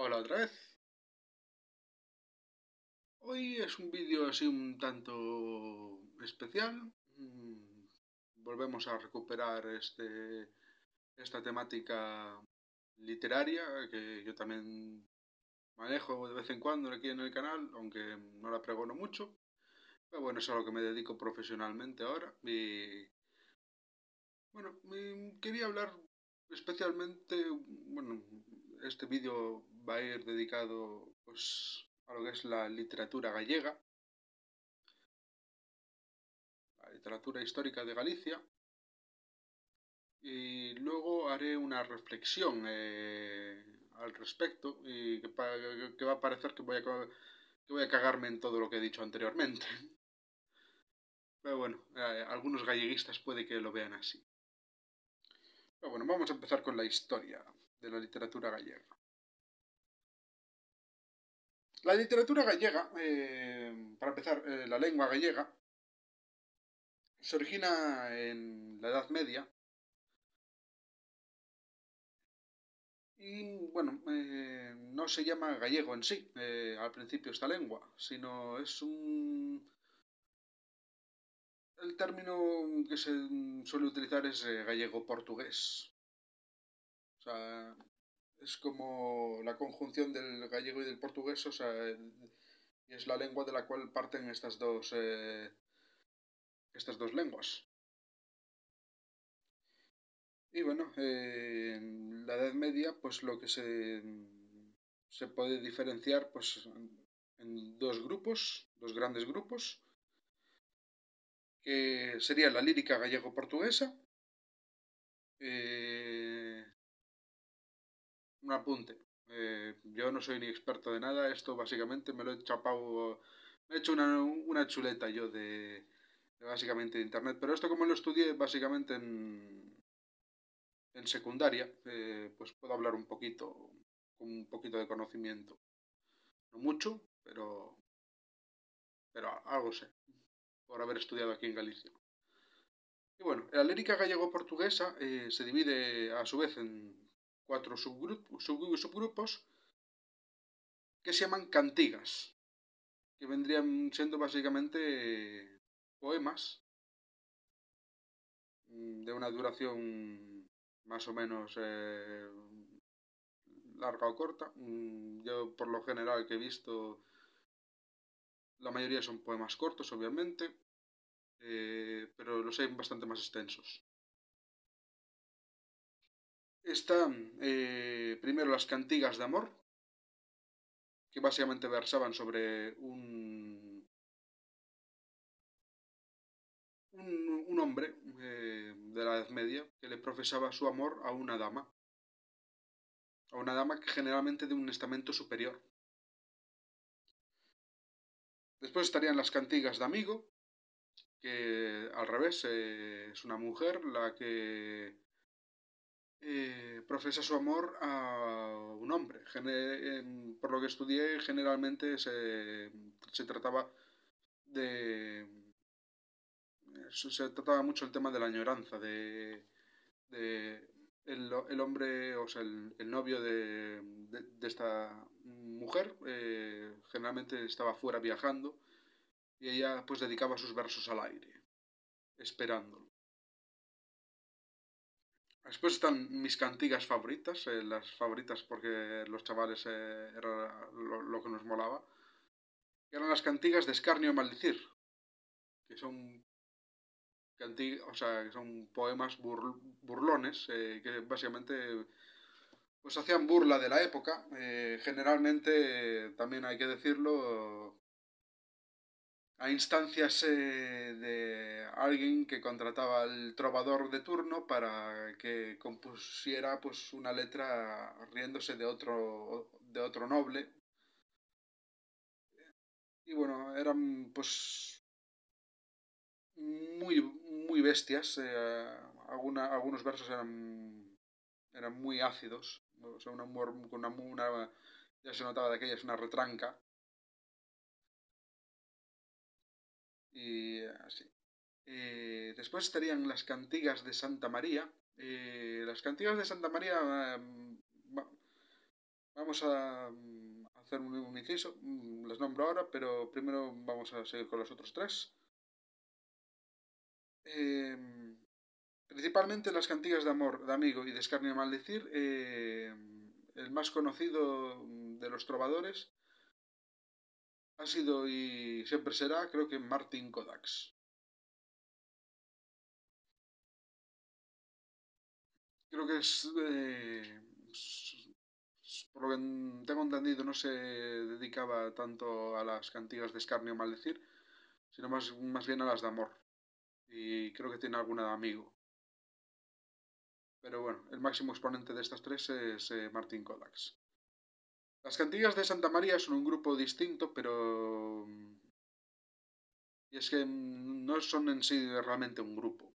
Hola otra vez. Hoy es un vídeo así un tanto especial. Volvemos a recuperar esta temática literaria que yo también manejo de vez en cuando aquí en el canal, aunque no la pregono mucho. Pero bueno, es a lo que me dedico profesionalmente ahora. Y bueno, quería hablar especialmente, bueno, este vídeo va a ir dedicado pues a lo que es la literatura gallega, la literatura histórica de Galicia, y luego haré una reflexión al respecto y que va a parecer que voy a cagarme en todo lo que he dicho anteriormente. Pero bueno, algunos galleguistas puede que lo vean así. Pero bueno, vamos a empezar con la historia de la literatura gallega. La literatura gallega, para empezar, la lengua gallega, se origina en la Edad Media. Y bueno, no se llama gallego en sí, al principio esta lengua, sino es el término que se suele utilizar es gallego-portugués. O sea, es como la conjunción del gallego y del portugués, o sea, y es la lengua de la cual parten estas dos lenguas. Y bueno, en la Edad Media, pues lo que se puede diferenciar pues, en dos grupos, dos grandes grupos, que sería la lírica gallego-portuguesa. Eh, un apunte. Yo no soy ni experto de nada, esto básicamente me lo he chapado, me he hecho una chuleta yo de básicamente de internet, pero esto como lo estudié básicamente en secundaria, pues puedo hablar un poquito, con un poquito de conocimiento. No mucho, pero algo sé, por haber estudiado aquí en Galicia. Y bueno, la lírica gallego-portuguesa se divide a su vez en cuatro subgrupos que se llaman cantigas, que vendrían siendo básicamente poemas de una duración más o menos larga o corta. Yo por lo general que he visto, la mayoría son poemas cortos, obviamente, pero los hay bastante más extensos. Están primero las cantigas de amor, que básicamente versaban sobre un hombre de la Edad Media que le profesaba su amor a una dama que generalmente de un estamento superior. Después estarían las cantigas de amigo, que al revés es una mujer la que profesa su amor a un hombre. Por lo que estudié, generalmente se trataba de... Se trataba mucho el tema de la añoranza, de el hombre, o sea, el novio de esta mujer, generalmente estaba fuera viajando y ella pues dedicaba sus versos al aire, esperándolo. Después están mis cantigas favoritas, las favoritas porque los chavales era lo que nos molaba, que eran las cantigas de escarnio y maldecir, que son, o sea, que son poemas burlones, que básicamente pues hacían burla de la época. Generalmente, también hay que decirlo, a instancias de alguien que contrataba al trovador de turno para que compusiera pues una letra riéndose de otro noble. Y bueno, eran pues muy bestias. Algunos versos eran muy ácidos. O sea, un humor con ya se notaba de aquella, es una retranca. Y así. Después estarían las cantigas de Santa María. Las cantigas de Santa María Vamos a hacer un inciso, les nombro ahora, pero primero vamos a seguir con los otros tres. Principalmente las cantigas de amor, de amigo y de escarnio y maldecir, el más conocido de los trovadores ha sido y siempre será, creo que Martin Kodax. Creo que por lo que tengo entendido, no se dedicaba tanto a las cantigas de escarnio o maldecir, sino más bien a las de amor. Y creo que tiene alguna de amigo. Pero bueno, el máximo exponente de estas tres es Martin Kodax. Las cantigas de Santa María son un grupo distinto, pero... Y es que no son en sí realmente un grupo.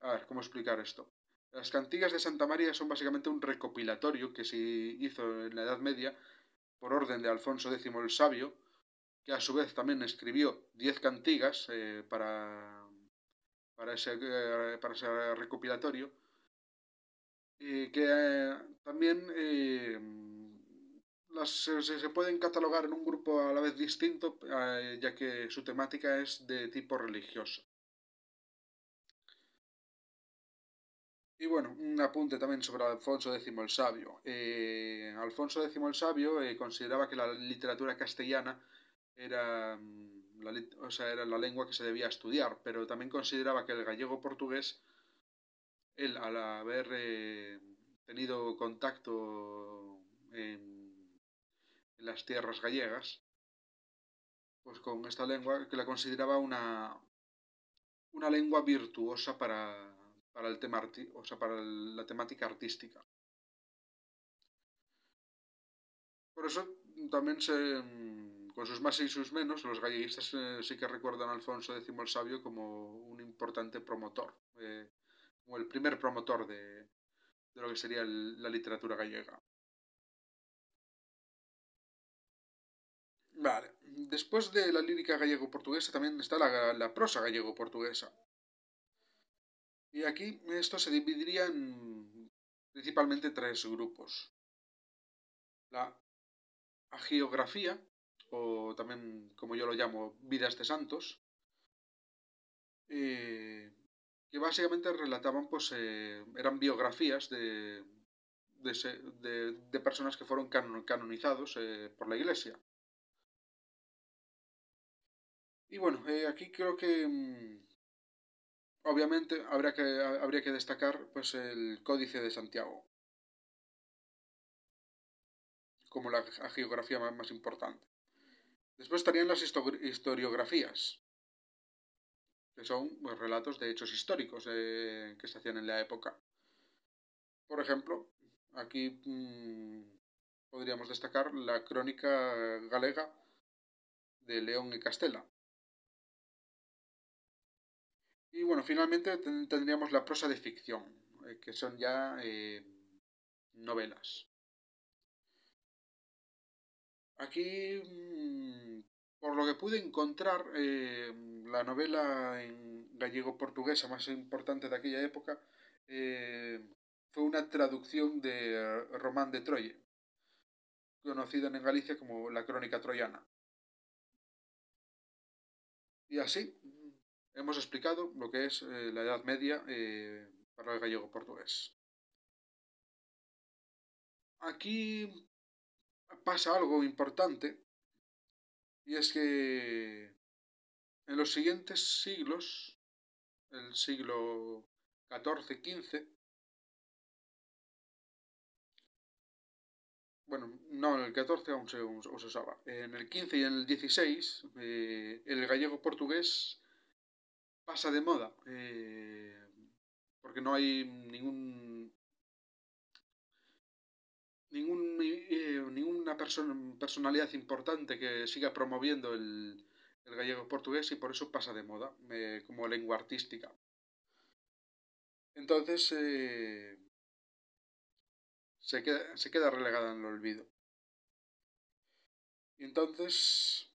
A ver, ¿cómo explicar esto? Las cantigas de Santa María son básicamente un recopilatorio que se hizo en la Edad Media por orden de Alfonso X el Sabio, que a su vez también escribió 10 cantigas para ese recopilatorio, que también se pueden catalogar en un grupo a la vez distinto, ya que su temática es de tipo religioso. Y bueno, un apunte también sobre Alfonso X el Sabio. Alfonso X el Sabio consideraba que la literatura castellana era, era la lengua que se debía estudiar, pero también consideraba que el gallego-portugués, él al haber tenido contacto en las tierras gallegas, pues con esta lengua, que la consideraba una lengua virtuosa para el tema o sea, para la temática artística. Por eso también con sus más y sus menos, los galleguistas sí que recuerdan a Alfonso X el Sabio como un importante promotor, como el primer promotor de lo que sería la literatura gallega. Vale, después de la lírica gallego-portuguesa también está la prosa gallego-portuguesa. Y aquí esto se dividiría en principalmente tres grupos. La agiografía, o también como yo lo llamo, vidas de santos, eh, que básicamente relataban, pues, eran biografías de personas que fueron canonizados por la Iglesia. Y bueno, aquí creo que obviamente habría que destacar pues, el Códice de Santiago como la geografía más importante. Después estarían las historiografías, que son pues, relatos de hechos históricos que se hacían en la época. Por ejemplo, aquí podríamos destacar la crónica galega de León y Castela. Y bueno, finalmente tendríamos la prosa de ficción, que son ya novelas. Aquí, por lo que pude encontrar, la novela en gallego-portuguesa más importante de aquella época fue una traducción de Román de Troye, conocida en Galicia como la Crónica Troyana. Y así hemos explicado lo que es la Edad Media para el gallego-portugués. Aquí pasa algo importante, y es que en los siguientes siglos, el siglo XIV-XV, bueno, no, en el XIV aún se usaba, en el XV y en el XVI, el gallego-portugués pasa de moda, porque no hay ninguna personalidad importante que siga promoviendo el gallego portugués y por eso pasa de moda como lengua artística. Entonces se queda relegada en el olvido. Y entonces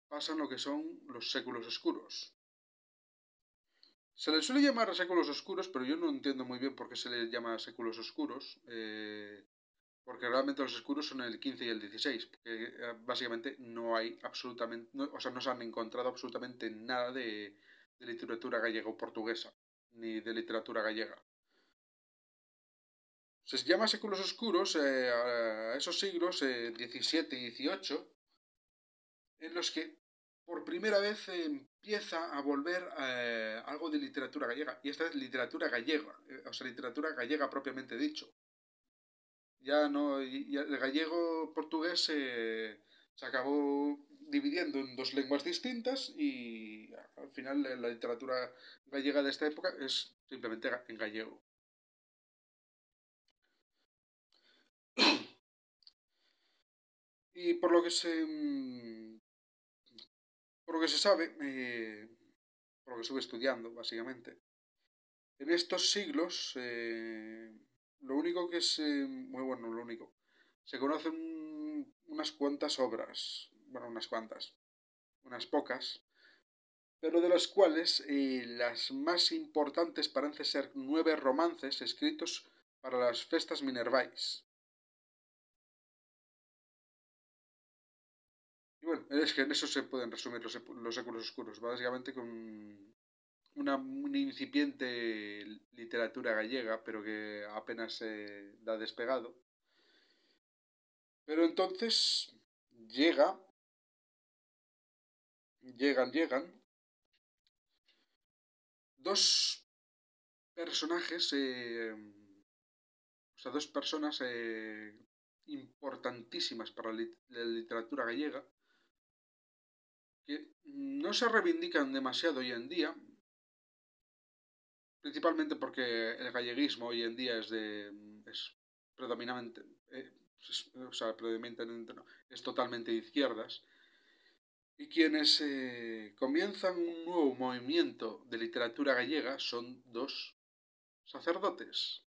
pasan lo que son los séculos oscuros. Se les suele llamar séculos oscuros, pero yo no entiendo muy bien por qué se les llama séculos oscuros. porque realmente los escuros son el 15 y el 16, porque básicamente no hay absolutamente, o sea, no se han encontrado absolutamente nada de literatura gallega o portuguesa, ni de literatura gallega. Se llama séculos oscuros a esos siglos 17 y 18, en los que por primera vez empieza a volver algo de literatura gallega. Y esta es literatura gallega, o sea, literatura gallega propiamente dicho. Ya no, ya el gallego portugués se acabó dividiendo en dos lenguas distintas y al final la literatura gallega de esta época es simplemente en gallego. Y por lo que se sabe, por lo que estuve estudiando, básicamente, en estos siglos, lo único que es, muy bueno, lo único, se conocen unas cuantas obras, bueno, unas pocas, pero de las cuales las más importantes parecen ser 9 romances escritos para las festas minervais. Y bueno, es que en eso se pueden resumir los séculos oscuros, básicamente con una incipiente literatura gallega, pero que apenas se da despegado. Pero entonces llega, llegan dos personajes, o sea, dos personas importantísimas para la literatura gallega, que no se reivindican demasiado hoy en día, principalmente porque el galleguismo hoy en día es predominantemente, o sea, predominantemente no, es totalmente de izquierdas, y quienes comienzan un nuevo movimiento de literatura gallega son dos sacerdotes,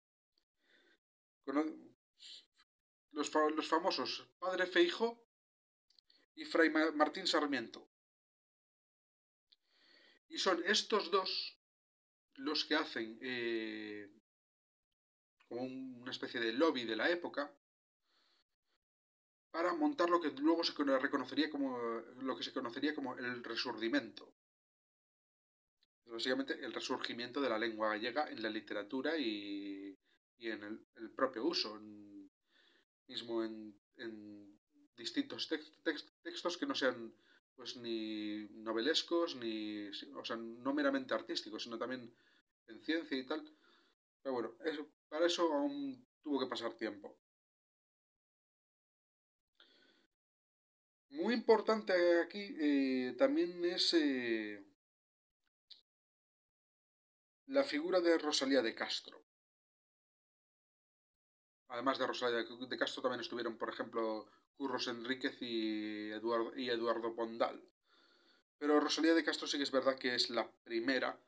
los famosos Padre Feijo y Fray Martín Sarmiento. Y son estos dos los que hacen como una especie de lobby de la época para montar lo que luego se reconocería como lo que se conocería como el Resurgimiento. Básicamente el resurgimiento de la lengua gallega en la literatura y en el propio uso, mismo en distintos textos que no sean pues ni novelescos, ni, o sea, no meramente artísticos, sino también en ciencia y tal. Pero bueno, para eso aún tuvo que pasar tiempo. Muy importante aquí también es la figura de Rosalía de Castro. Además de Rosalía de Castro también estuvieron, por ejemplo, Curros Enríquez y Eduardo Pondal. Pero Rosalía de Castro sí que es verdad que es la primera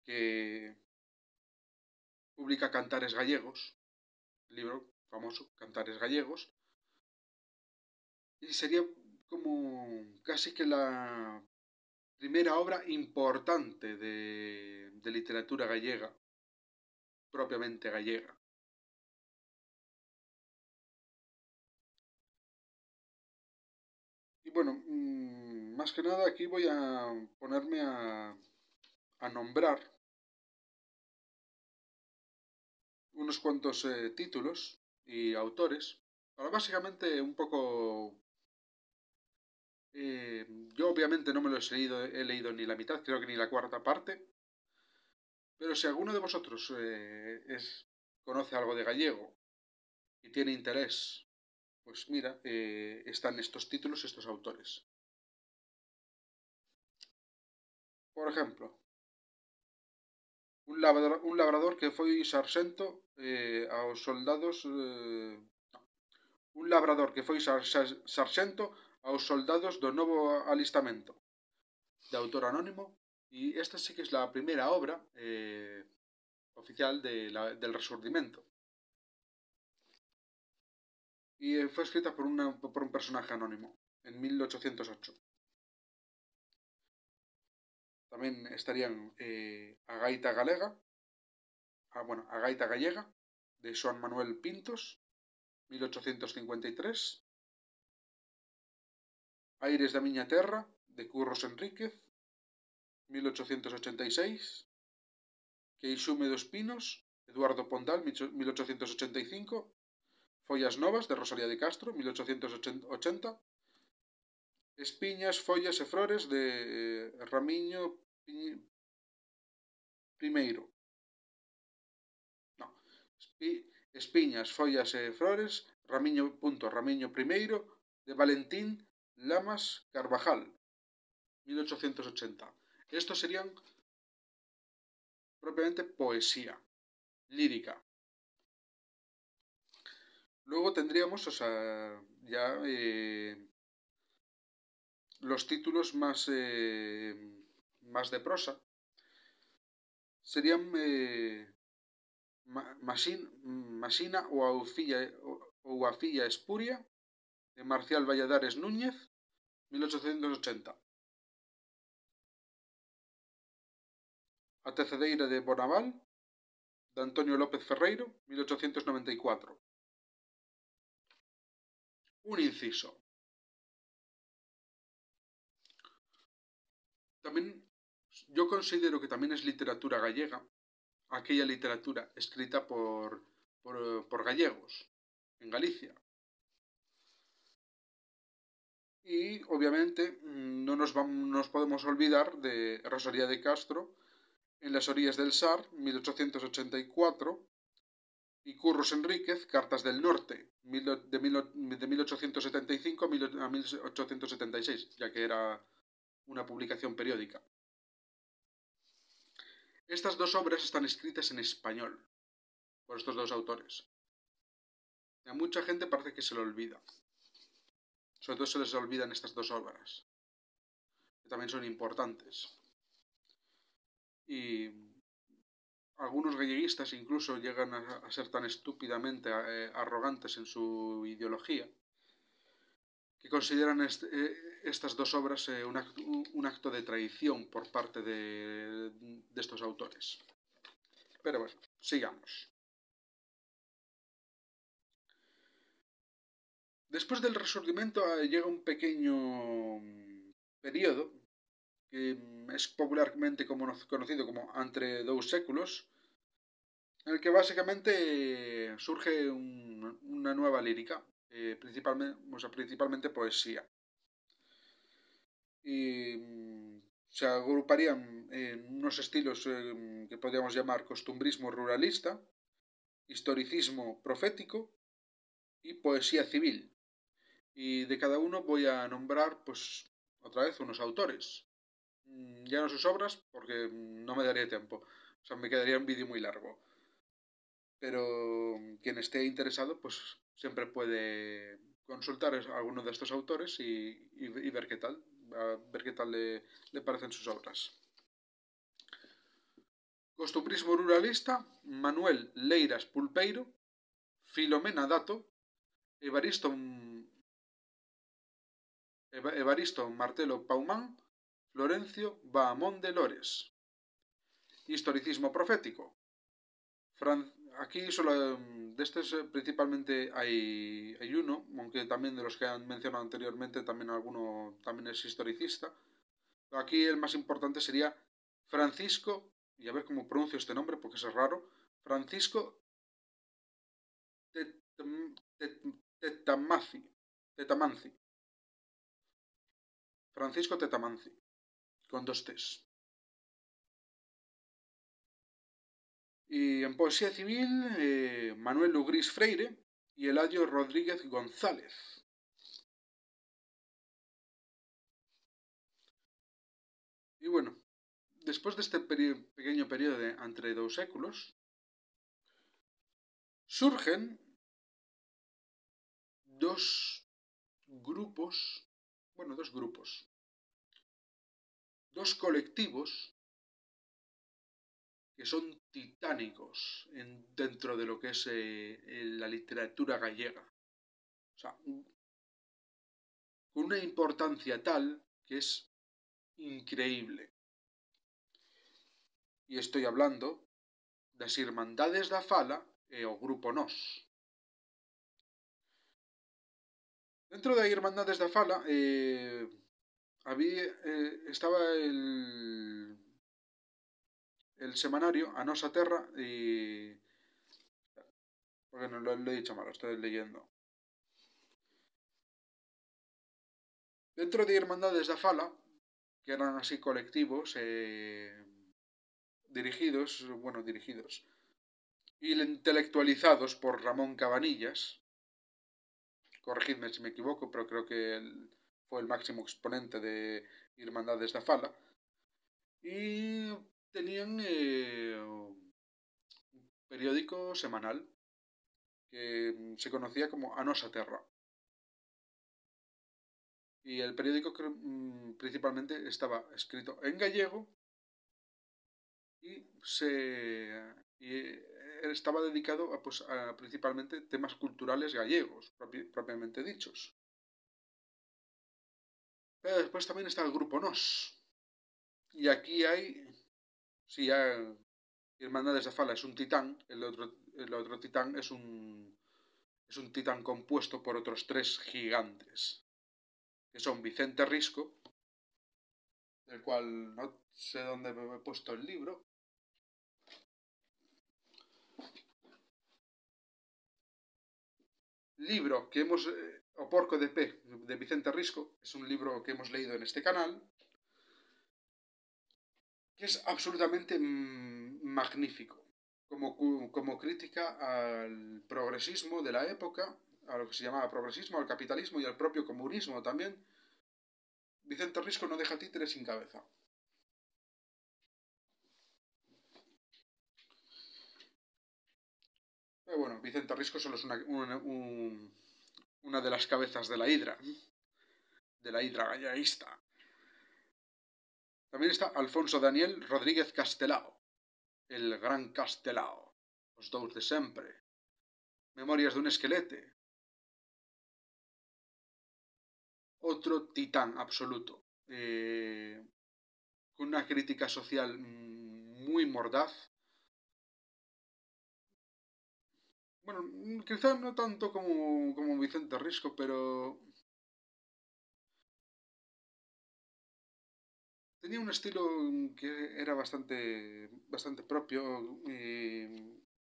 que publica Cantares Gallegos, libro famoso, Cantares Gallegos, y sería como casi que la primera obra importante de literatura gallega, propiamente gallega. Y bueno, más que nada aquí voy a ponerme a nombrar unos cuantos títulos y autores para básicamente un poco. Yo obviamente no me los he leído ni la mitad, creo que ni la cuarta parte, pero si alguno de vosotros conoce algo de gallego y tiene interés, pues mira, están estos títulos, estos autores. Por ejemplo, un labrador que foi sarxento aos soldados... no, un labrador que foi sarxento aos soldados do novo alistamento, de autor anónimo, y esta sí que es la primera obra oficial del Resurgimiento. Y fue escrita por un personaje anónimo en 1808. También estarían A Gaita Galega, bueno, A Gaita Gallega, de Joan Manuel Pintos, 1853. Aires da miña terra, de Curros Enríquez, 1886. Queixume dos Pinos, Eduardo Pondal, 1885. Follas Novas, de Rosalía de Castro, 1880. Espiñas, follas e flores, de Ramiño Primeiro. No. Espiñas, follas e flores, Ramiño Primeiro, de Valentín Lamas Carvajal, 1880. Estos serían propiamente poesía, lírica. Luego tendríamos, o sea, ya los títulos más de prosa. Serían Masina ou a filla espuria, de Marcial Valladares Núñez, 1880. A tecedeira de Bonaval, de Antonio López Ferreiro, 1894. Un inciso. También yo considero que también es literatura gallega aquella literatura escrita por gallegos en Galicia. Y obviamente no nos podemos olvidar de Rosalía de Castro en Las orillas del Sar, 1884, y Curros Enríquez, Cartas del Norte, de 1875 a 1876, ya que era una publicación periódica. Estas dos obras están escritas en español por estos dos autores. A mucha gente parece que se lo olvida. Sobre todo se les olvidan estas dos obras, que también son importantes. Y algunos galleguistas incluso llegan a ser tan estúpidamente arrogantes en su ideología que consideran estas dos obras un acto de traición por parte de estos autores. Pero bueno, sigamos. Después del Resurgimiento llega un pequeño periodo que es popularmente conocido como entre dous séculos, en el que básicamente surge una nueva lírica, principalmente poesía. Y se agruparían en unos estilos que podríamos llamar costumbrismo ruralista, historicismo profético y poesía civil. Y de cada uno voy a nombrar, pues, otra vez unos autores. Ya no sus obras, porque no me daría tiempo. O sea, me quedaría un vídeo muy largo. Pero quien esté interesado, pues siempre puede consultar a alguno de estos autores y ver qué tal. A ver qué tal le parecen sus obras. Costumbrismo ruralista, Manuel Leiras Pulpeiro, Filomena Dato, Evaristo Martelo Paumán, Florencio Bahamón de Lores. Historicismo profético. Aquí solo de estos principalmente hay uno, aunque también de los que han mencionado anteriormente también alguno también es historicista. Aquí el más importante sería Francisco, y a ver cómo pronuncio este nombre porque es raro, Francisco Tetamanzi. Francisco Tetamanzi, con dos T's. Y en poesía civil, Manuel Lugrís Freire y Eladio Rodríguez González. Y bueno, después de este pequeño periodo de entre dos séculos, surgen dos grupos, dos colectivos que son titánicos dentro de lo que es la literatura gallega. O sea, con una importancia tal que es increíble. E estoy hablando das Irmandades da Fala e o Grupo Nós. Dentro de Irmandades da Fala estaba el semanario A Nosa Terra y... Porque no lo he dicho mal, lo estoy leyendo. Dentro de Irmandades da Fala, que eran así colectivos dirigidos y intelectualizados por Ramón Cabanillas, corregidme si me equivoco, pero creo que él fue el máximo exponente de Irmandades da Fala, y tenían un periódico semanal que se conocía como A Nosa Terra. Y el periódico principalmente estaba escrito en gallego y estaba dedicado a principalmente temas culturales gallegos, propiamente dichos. Pero después también está el grupo Nos. Y aquí hay, si ya Irmandades da Fala es un titán, el otro titán es un titán compuesto por otros tres gigantes, que son Vicente Risco, del cual no sé dónde me he puesto el libro. Libro que hemos... O Porco de Pé, de Vicente Risco, es un libro que hemos leído en este canal, que es absolutamente magnífico, como crítica al progresismo de la época, a lo que se llamaba progresismo, al capitalismo y al propio comunismo también. Vicente Risco no deja títeres sin cabeza. Pero bueno, Vicente Risco solo es una de las cabezas de la hidra galleguista. También está Alfonso Daniel Rodríguez Castelao, el gran Castelao, os dous de sempre, Memorias dun esquelete, otro titán absoluto, con una crítica social muy mordaz. Bueno, quizá no tanto como Vicente Risco, pero tenía un estilo que era bastante propio.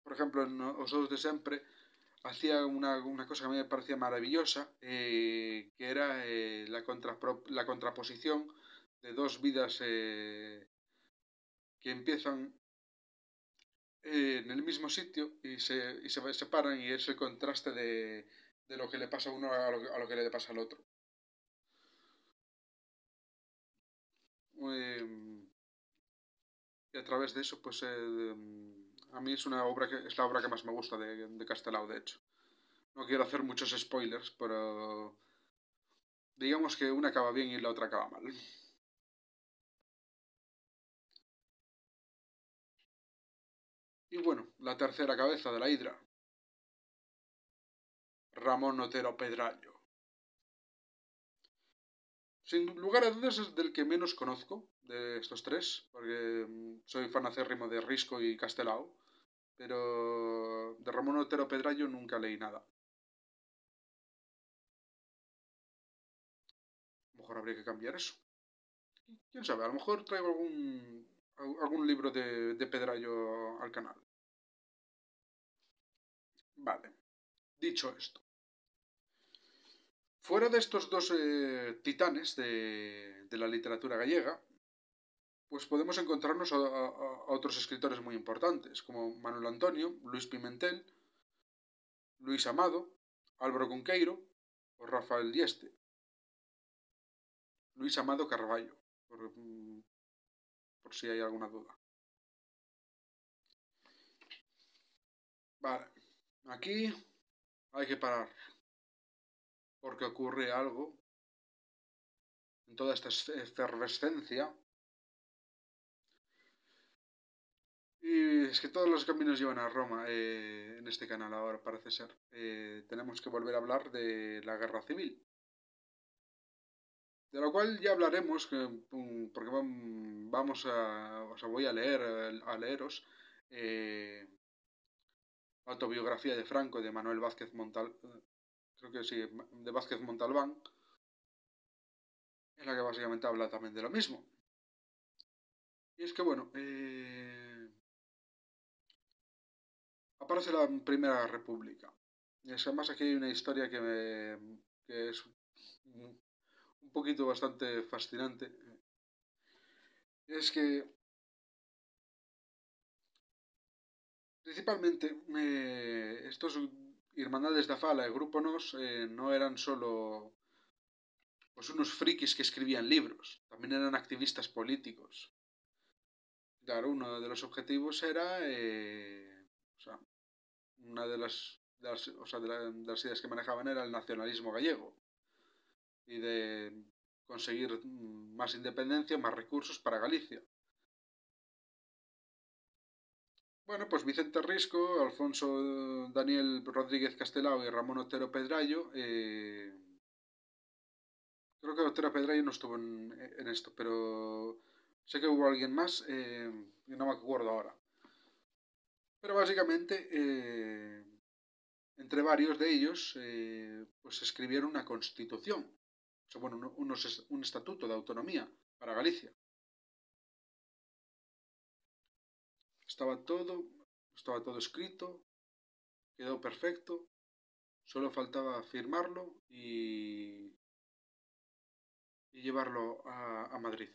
Por ejemplo, en Os dous de sempre hacía una cosa que a mí me parecía maravillosa, que era la contraposición de dos vidas que empiezan en el mismo sitio y se separan, y es el contraste de lo que le pasa a uno a lo que le pasa al otro. Y a través de eso, pues a mí es la obra que más me gusta de Castelao, de hecho. No quiero hacer muchos spoilers, pero digamos que una acaba bien y la otra acaba mal. Y bueno, la tercera cabeza de la hidra, Ramón Otero Pedrallo. Sin lugar a dudas es del que menos conozco de estos tres, porque soy fan acérrimo de Risco y Castelao, pero de Ramón Otero Pedrallo nunca leí nada. A lo mejor habría que cambiar eso. ¿Quién sabe? A lo mejor traigo algún libro de Pedrallo al canal. Vale, dicho esto. Fuera de estos dos titanes de la literatura gallega, pues podemos encontrarnos a otros escritores muy importantes, como Manuel Antonio, Luis Pimentel, Luis Amado, Álvaro Cunqueiro o Rafael Dieste. Luis Amado Carballo, por si hay alguna duda. Vale, aquí hay que parar, porque ocurre algo en toda esta efervescencia. Y es que todos los caminos llevan a Roma en este canal ahora, parece ser. Tenemos que volver a hablar de la guerra civil. De lo cual ya hablaremos, porque vamos o sea, voy a leeros Autobiografía de Franco de Manuel Vázquez Montal, creo que sí, de Vázquez Montalbán, en la que básicamente habla también de lo mismo. Y es que, bueno, aparece la Primera República. Y es que además aquí hay una historia que es un poquito bastante fascinante. Es que, principalmente, estos Irmandades da Fala y Grupo Nos no eran solo pues, unos frikis que escribían libros, también eran activistas políticos. Claro, uno de los objetivos era, o sea, una o sea, de las ideas que manejaban era el nacionalismo gallego y de conseguir más independencia, más recursos para Galicia. Bueno, pues Vicente Risco, Alfonso Daniel Rodríguez Castelao y Ramón Otero Pedrayo. Creo que Otero Pedrayo no estuvo en esto, pero sé que hubo alguien más y no me acuerdo ahora. Pero básicamente, entre varios de ellos, pues escribieron una constitución. O sea, bueno, un estatuto de autonomía para Galicia. Estaba todo, estaba todo escrito, quedó perfecto, solo faltaba firmarlo y llevarlo a Madrid,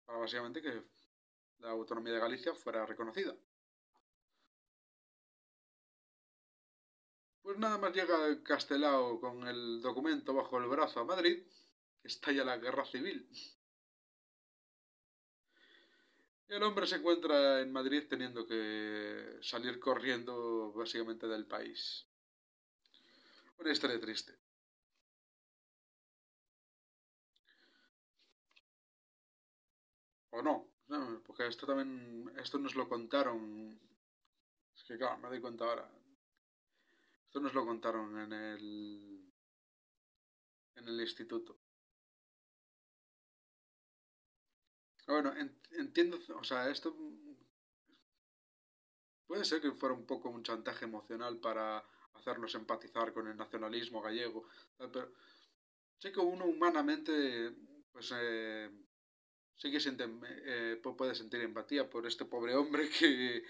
para básicamente que la autonomía de Galicia fuera reconocida. Pues nada más llega Castelao con el documento bajo el brazo a Madrid, que estalla la guerra civil. Y el hombre se encuentra en Madrid teniendo que salir corriendo básicamente del país. Una historia triste. O no, no, porque esto también, esto nos lo contaron. Es que claro, me doy cuenta ahora. Esto nos lo contaron en el instituto. Bueno, entiendo, o sea, esto puede ser que fuera un poco un chantaje emocional para hacernos empatizar con el nacionalismo gallego, pero sé que uno humanamente, pues sí que puede sentir empatía por este pobre hombre que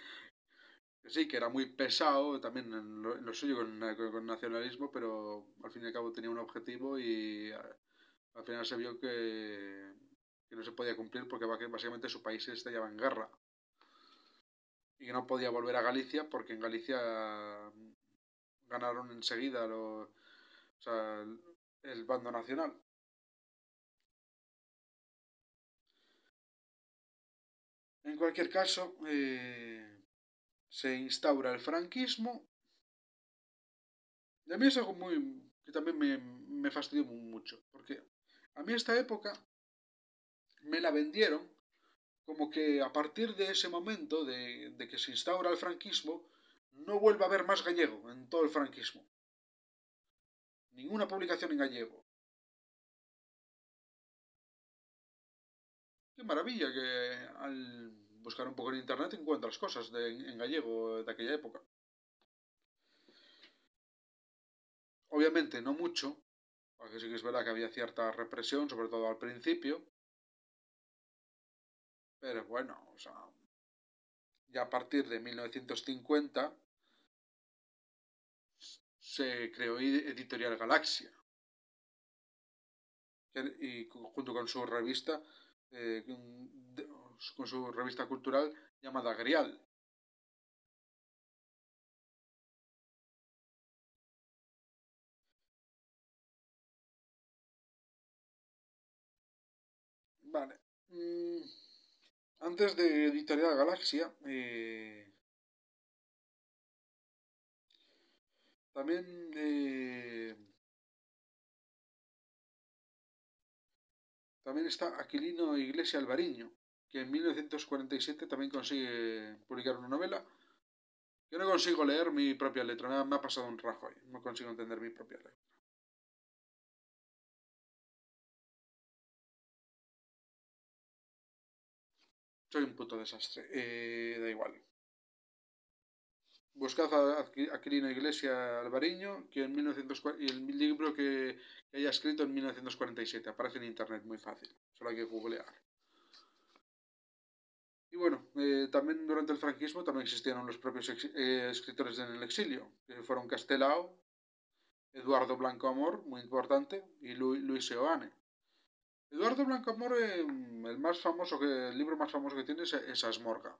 sí, que era muy pesado también en lo suyo con el nacionalismo, pero al fin y al cabo tenía un objetivo y al final se vio que no se podía cumplir porque básicamente su país estallaba en guerra y que no podía volver a Galicia porque en Galicia ganaron enseguida o sea, el bando nacional. En cualquier caso, se instaura el franquismo. Y a mí es algo que también me fastidió mucho, porque a mí esta época me la vendieron como que a partir de ese momento de que se instaura el franquismo, no vuelve a haber más gallego en todo el franquismo. Ninguna publicación en gallego. Qué maravilla que al buscar un poco en internet encuentras cosas en gallego de aquella época. Obviamente no mucho, porque sí que es verdad que había cierta represión, sobre todo al principio, pero bueno, o sea, ya a partir de 1950 se creó Editorial Galaxia, y junto con su revista, eh, con su revista cultural llamada Grial. Vale. Antes de Editorial Galaxia, también también está Aquilino Iglesia Alvariño, que en 1947 también consigue publicar una novela. Yo no consigo leer mi propia letra, me ha pasado un Rajoy, no consigo entender mi propia letra. Soy un puto desastre, da igual. buscad a Aquilino Iglesia Alvariño, que en 1940, y el libro que haya escrito en 1947. Aparece en internet muy fácil, solo hay que googlear. Y bueno, también durante el franquismo también existieron los propios escritores en el exilio, que fueron Castelao, Eduardo Blanco Amor, muy importante, y Luis Seoane. Eduardo Blanco Amor, el libro más famoso que tiene es Asmorga,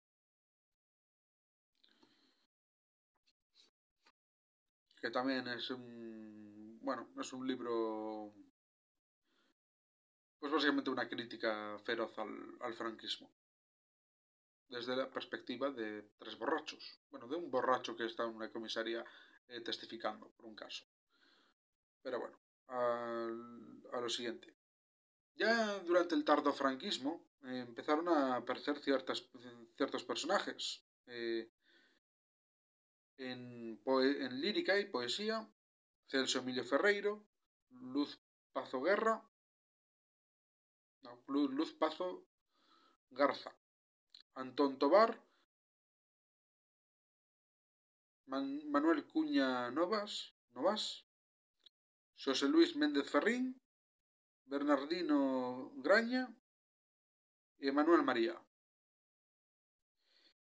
que también es es un libro, pues básicamente una crítica feroz al franquismo, desde la perspectiva de tres borrachos, bueno, de un borracho que está en una comisaría testificando por un caso. Pero bueno, a lo siguiente. Ya durante el tardofranquismo empezaron a aparecer ciertos personajes en lírica y poesía: Celso Emilio Ferreiro, Luz Pazo Guerra, no, Luz Pazo Garza, Antón Tobar, Manuel Cuña Novas, José Luis Méndez Ferrín, Bernardino Graña y Emanuel María.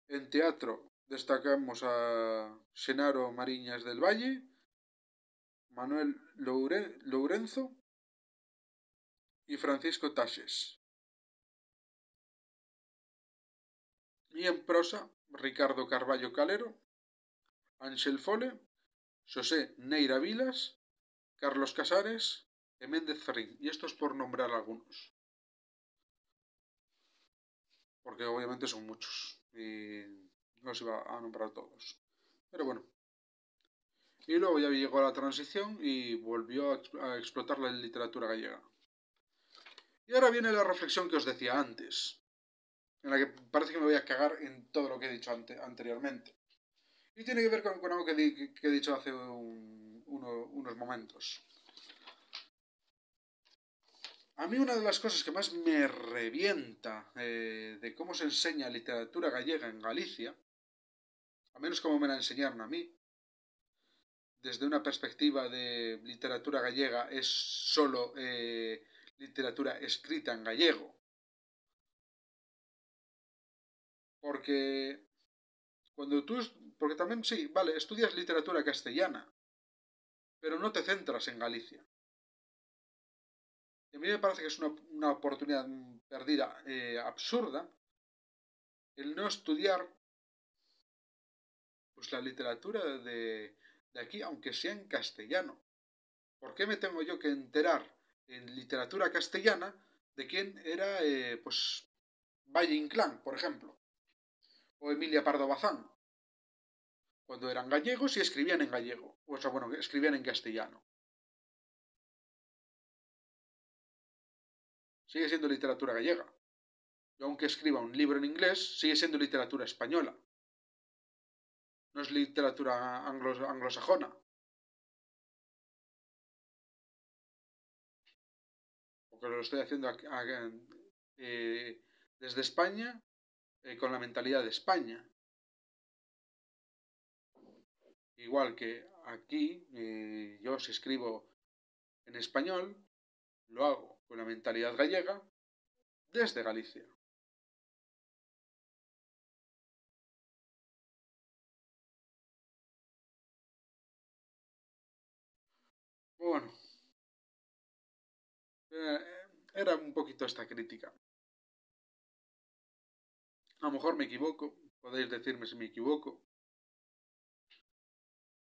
En teatro destacamos a Xenaro Mariñas del Valle, Manuel Lourenzo y Francisco Taxes. Y en prosa, Ricardo Carballo Calero, Ángel Fole, José Neira Vilas, Carlos Casares y Méndez Ferrín. Y esto es por nombrar algunos, porque obviamente son muchos y no los iba a nombrar todos. Pero bueno. Y luego ya llegó la transición y volvió a explotar la literatura gallega. Y ahora viene la reflexión que os decía antes, en la que parece que me voy a cagar en todo lo que he dicho anteriormente. Y tiene que ver con algo que he dicho hace unos momentos. A mí una de las cosas que más me revienta de cómo se enseña literatura gallega en Galicia, al menos como me la enseñaron a mí, desde una perspectiva de literatura gallega, es solo literatura escrita en gallego. Porque porque también sí, vale, estudias literatura castellana, pero no te centras en Galicia. Y a mí me parece que es una oportunidad perdida, absurda, el no estudiar pues la literatura de aquí, aunque sea en castellano. ¿Por qué me tengo yo que enterar en literatura castellana de quién era, pues, Valle Inclán, por ejemplo, o Emilia Pardo Bazán, cuando eran gallegos y escribían en gallego, o sea, bueno, escribían en castellano? Sigue siendo literatura gallega. Y aunque escriba un libro en inglés, sigue siendo literatura española. No es literatura anglosajona. Porque lo estoy haciendo desde España, con la mentalidad de España. Igual que aquí, yo si escribo en español, lo hago con la mentalidad gallega desde Galicia. Bueno, era un poquito esta crítica. A lo mejor me equivoco, podéis decirme si me equivoco,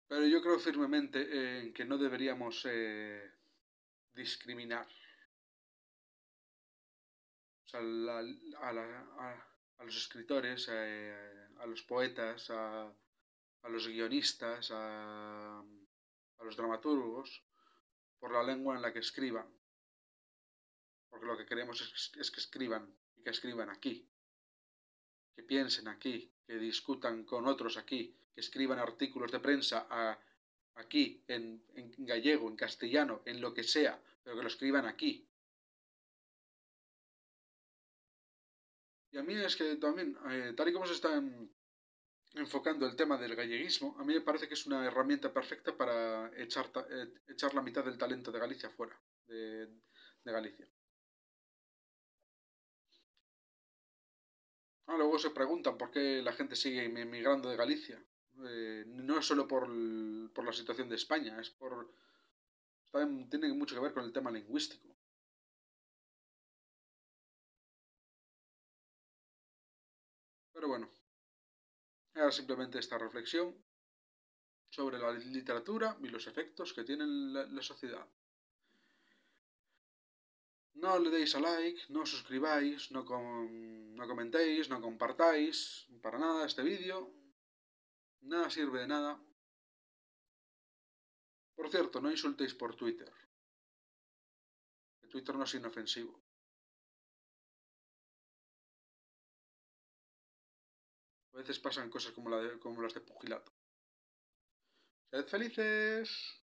pero yo creo firmemente en que no deberíamos discriminar. O sea, a los escritores, a los poetas, a los guionistas, a los dramaturgos, por la lengua en la que escriban. Porque lo que queremos es que escriban, y que escriban aquí, que piensen aquí, que discutan con otros aquí, que escriban artículos de prensa aquí, en gallego, en castellano, en lo que sea, pero que lo escriban aquí. Y a mí es que también, tal y como se está enfocando el tema del galleguismo, a mí me parece que es una herramienta perfecta para echar la mitad del talento de Galicia fuera de Galicia. Luego se preguntan por qué la gente sigue emigrando de Galicia. No es solo por la situación de España, también tiene mucho que ver con el tema lingüístico. Pero bueno, era simplemente esta reflexión sobre la literatura y los efectos que tiene en la sociedad. No le deis a like, no suscribáis, no comentéis, no compartáis para nada este vídeo. Nada sirve de nada. Por cierto, no insultéis por Twitter. Que Twitter no es inofensivo. A veces pasan cosas como las de Pugilato. ¡Sed felices!